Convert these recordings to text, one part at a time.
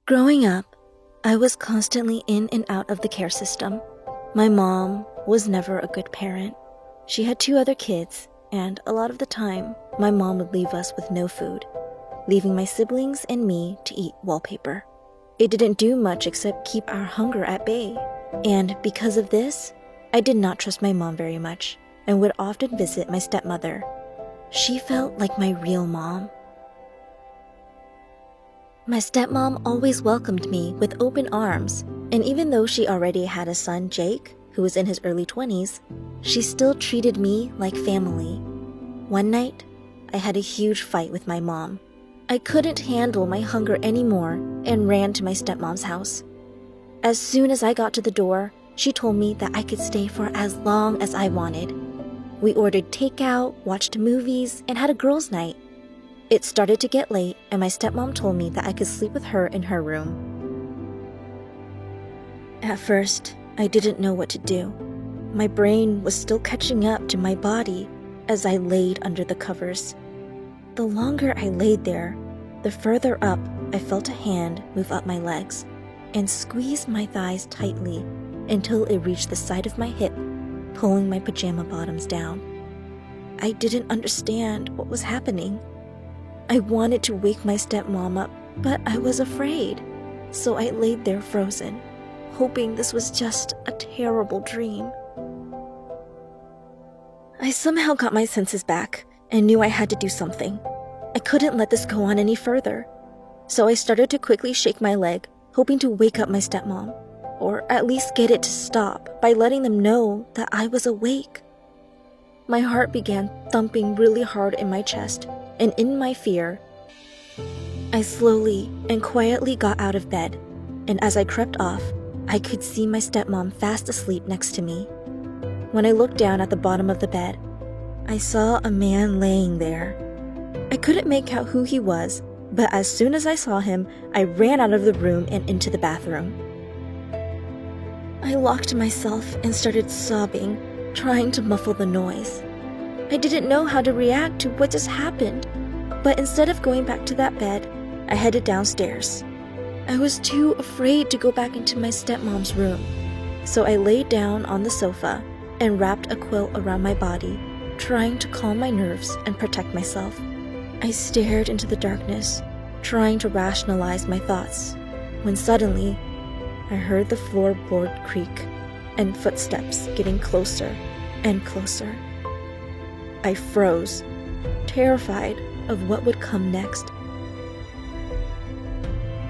Growing up, I was constantly in and out of the care system. My mom was never a good parent. She had 2 other kids, and a lot of the time, my mom would leave us with no food, leaving my siblings and me to eat wallpaper. It didn't do much except keep our hunger at bay. And because of this, I did not trust my mom very much and would often visit my stepmother. She felt like my real mom. My stepmom always welcomed me with open arms, and even though she already had a son, Jake, who was in his early 20s, she still treated me like family. One night, I had a huge fight with my mom. I couldn't handle my hunger anymore and ran to my stepmom's house. As soon as I got to the door, she told me that I could stay for as long as I wanted. We ordered takeout, watched movies, and had a girls' night. It started to get late, and my stepmom told me that I could sleep with her in her room. At first, I didn't know what to do. My brain was still catching up to my body as I laid under the covers. The longer I laid there, the further up I felt a hand move up my legs and squeeze my thighs tightly until it reached the side of my hip, pulling my pajama bottoms down. I didn't understand what was happening. I wanted to wake my stepmom up, but I was afraid, so I laid there frozen, hoping this was just a terrible dream. I somehow got my senses back and knew I had to do something. I couldn't let this go on any further, so I started to quickly shake my leg, hoping to wake up my stepmom, or at least get it to stop by letting them know that I was awake. My heart began thumping really hard in my chest, and in my fear, I slowly and quietly got out of bed, and as I crept off, I could see my stepmom fast asleep next to me. When I looked down at the bottom of the bed, I saw a man laying there. I couldn't make out who he was, but as soon as I saw him, I ran out of the room and into the bathroom. I locked myself and started sobbing, trying to muffle the noise. I didn't know how to react to what just happened, but instead of going back to that bed, I headed downstairs. I was too afraid to go back into my stepmom's room, so I laid down on the sofa and wrapped a quilt around my body, trying to calm my nerves and protect myself. I stared into the darkness, trying to rationalize my thoughts, when suddenly, I heard the floorboard creak and footsteps getting closer and closer. I froze, terrified of what would come next.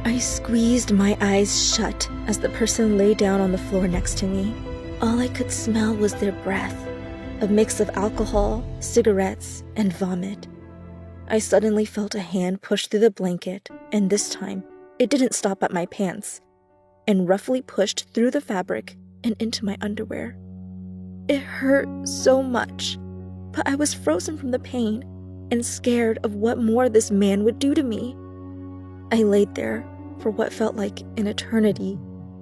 I squeezed my eyes shut as the person lay down on the floor next to me. All I could smell was their breath, a mix of alcohol, cigarettes, and vomit. I suddenly felt a hand push through the blanket, and this time, it didn't stop at my pants, and roughly pushed through the fabric and into my underwear. It hurt so much, but I was frozen from the pain and scared of what more this man would do to me. I laid there for what felt like an eternity,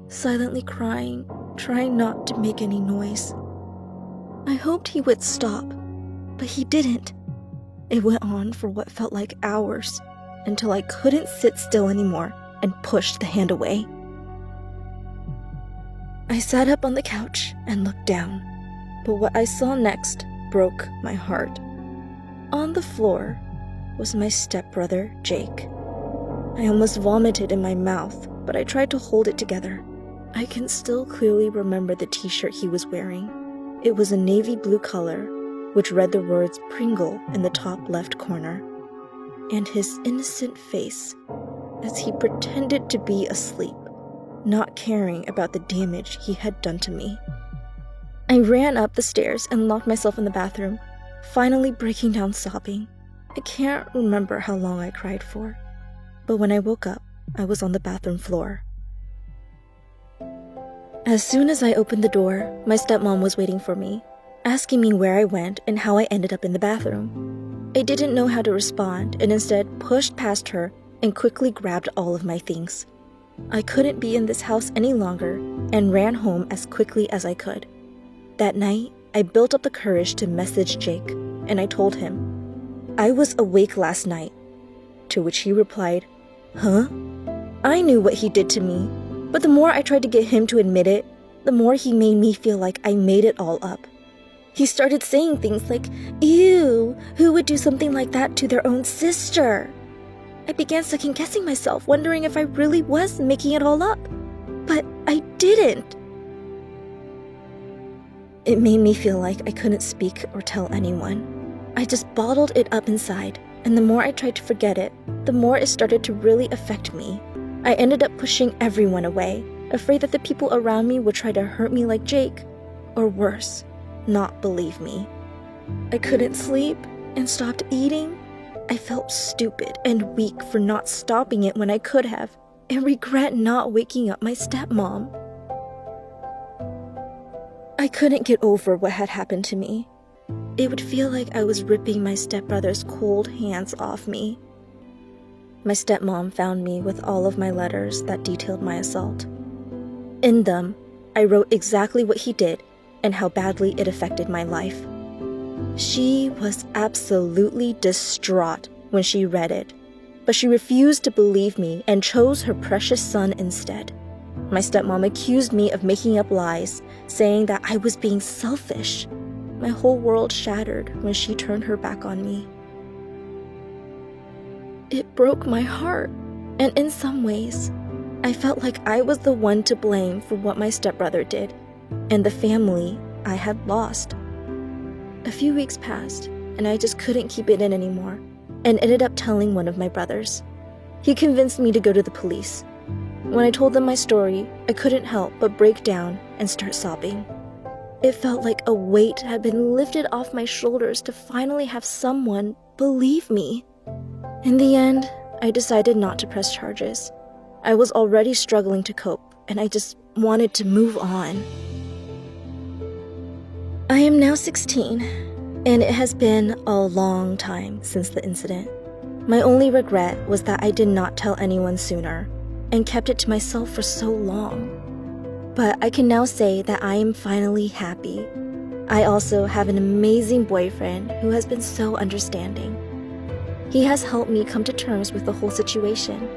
silently crying, trying not to make any noise. I hoped he would stop, but he didn't. It went on for what felt like hours, until I couldn't sit still anymore and pushed the hand away. I sat up on the couch and looked down, but what I saw next broke my heart. On the floor was my stepbrother, Jake. I almost vomited in my mouth, but I tried to hold it together. I can still clearly remember the t-shirt he was wearing. It was a navy blue color, which read the words Pringle in the top left corner, and his innocent face as he pretended to be asleep, not caring about the damage he had done to me. I ran up the stairs and locked myself in the bathroom, finally breaking down sobbing. I can't remember how long I cried for, but when I woke up, I was on the bathroom floor. As soon as I opened the door, my stepmom was waiting for me, asking me where I went and how I ended up in the bathroom. I didn't know how to respond and instead pushed past her and quickly grabbed all of my things. I couldn't be in this house any longer and ran home as quickly as I could. That night, I built up the courage to message Jake, and I told him, "I was awake last night," to which he replied, "Huh?" I knew what he did to me, but the more I tried to get him to admit it, the more he made me feel like I made it all up. He started saying things like, "Ew, who would do something like that to their own sister?" I began second-guessing myself, wondering if I really was making it all up. But I didn't. It made me feel like I couldn't speak or tell anyone. I just bottled it up inside, and the more I tried to forget it, the more it started to really affect me. I ended up pushing everyone away, afraid that the people around me would try to hurt me like Jake, or worse, not believe me. I couldn't sleep and stopped eating. I felt stupid and weak for not stopping it when I could have, and regret not waking up my stepmom. I couldn't get over what had happened to me. It would feel like I was ripping my stepbrother's cold hands off me. My stepmom found me with all of my letters that detailed my assault. In them, I wrote exactly what he did and how badly it affected my life. She was absolutely distraught when she read it, but she refused to believe me and chose her precious son instead. My stepmom accused me of making up lies, saying that I was being selfish. My whole world shattered when she turned her back on me. It broke my heart, and in some ways, I felt like I was the one to blame for what my stepbrother did, and the family I had lost. A few weeks passed, and I just couldn't keep it in anymore, and ended up telling one of my brothers. He convinced me to go to the police. When I told them my story, I couldn't help but break down and start sobbing. It felt like a weight had been lifted off my shoulders to finally have someone believe me. In the end, I decided not to press charges. I was already struggling to cope, and I just wanted to move on. I am now 16, and it has been a long time since the incident. My only regret was that I did not tell anyone sooner, and kept it to myself for so long. But I can now say that I am finally happy. I also have an amazing boyfriend who has been so understanding. He has helped me come to terms with the whole situation.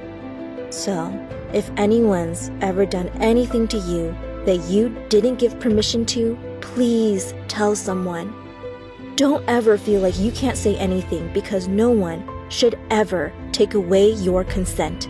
So, if anyone's ever done anything to you that you didn't give permission to, please tell someone. Don't ever feel like you can't say anything because no one should ever take away your consent.